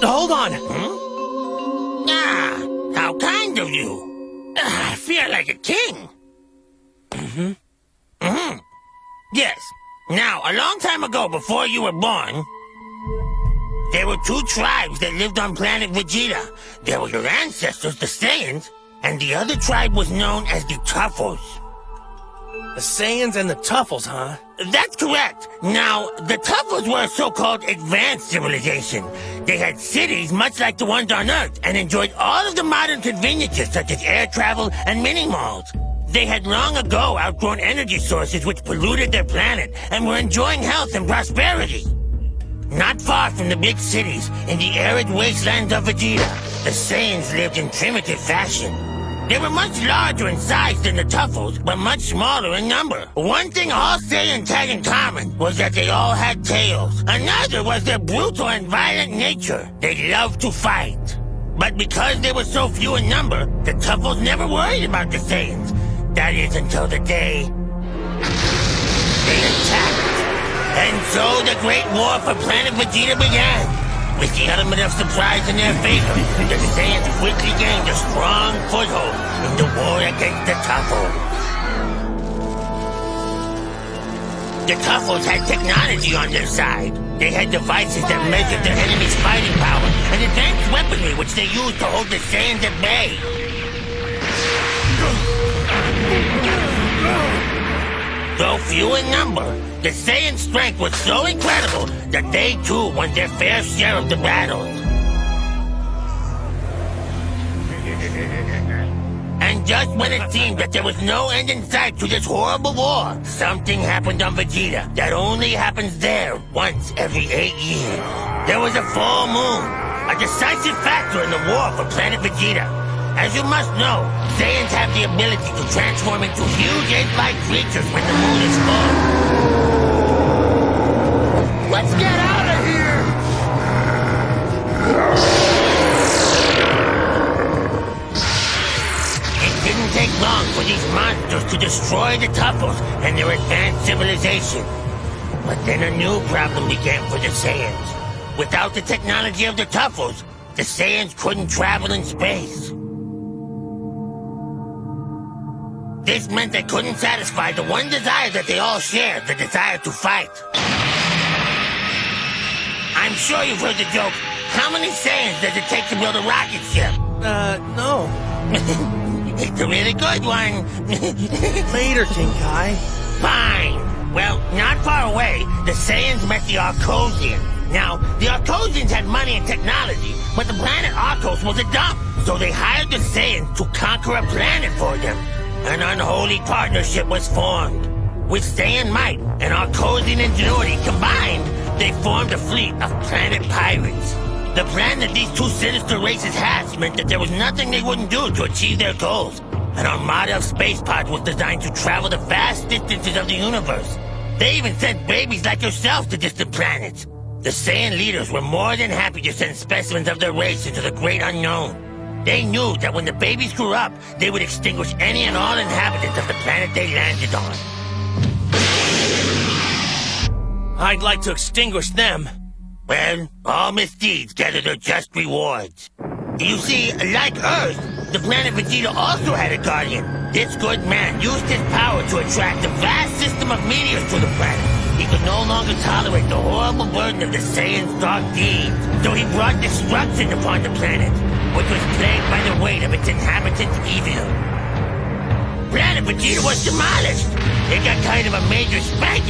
hold on. Ah, how kind of you. I feel like a king. Yes. Now, a long time ago, before you were born, there were two tribes that lived on planet Vegeta. There were your ancestors, the Saiyans, and the other tribe was known as the Tuffles. The Saiyans and the Tuffles, huh? That's correct. Now, the Tuffles were a so-called advanced civilization. They had cities much like the ones on Earth and enjoyed all of the modern conveniences such as air travel and mini-malls. They had long ago outgrown energy sources which polluted their planet and were enjoying health and prosperity. Not far from the big cities, in the arid wastelands of Vegeta, the Saiyans lived in primitive fashion. They were much larger in size than the Tuffles, but much smaller in number. One thing all Saiyans had in common was that they all had tails. Another was their brutal and violent nature. They loved to fight. But because they were so few in number, the Tuffles never worried about the Saiyans. That is until the day they attacked. And so the Great War for Planet Vegeta began. With the element of surprise in their favor, the Saiyans quickly gained a strong foothold in the war against the Tuffles. The Tuffles had technology on their side. They had devices that measured their enemy's fighting power and advanced weaponry which they used to hold the Saiyans at bay. Though few in number, the Saiyan strength was so incredible that they too won their fair share of the battles. And just when it seemed that there was no end in sight to this horrible war, something happened on Vegeta that only happens there once every 8 years. There was a full moon, a decisive factor in the war for Planet Vegeta. As you must know, Saiyans have the ability to transform into huge ape-like creatures when the moon is full. Let's get out of here! It didn't take long for these monsters to destroy the Tuffles and their advanced civilization. But then a new problem began for the Saiyans. Without the technology of the Tuffles, the Saiyans couldn't travel in space. This meant they couldn't satisfy the one desire that they all shared, the desire to fight. I'm sure you've heard the joke, how many Saiyans does it take to build a rocket ship? No. It's a really good one. Later, King Kai. Fine. Well, not far away, the Saiyans met the Arcosians. Now, the Arcosians had money and technology, but the planet Arcos was a dump. So they hired the Saiyans to conquer a planet for them. An unholy partnership was formed. With Saiyan might and Arcosian ingenuity combined, they formed a fleet of planet pirates. The plan that these two sinister races had meant that there was nothing they wouldn't do to achieve their goals. An armada of space pods was designed to travel the vast distances of the universe. They even sent babies like yourself to distant planets. The Saiyan leaders were more than happy to send specimens of their race into the great unknown. They knew that when the babies grew up, they would extinguish any and all inhabitants of the planet they landed on. I'd like to extinguish them. Well, all misdeeds gather their just rewards. You see, like Earth, the planet Vegeta also had a guardian. This good man used his power to attract a vast system of meteors to the planet. He could no longer tolerate the horrible burden of the Saiyans' dark deeds, so he brought destruction upon the planet, which was plagued by the weight of its inhabitants' evil. Planet Vegeta was demolished. It got kind of a major spanking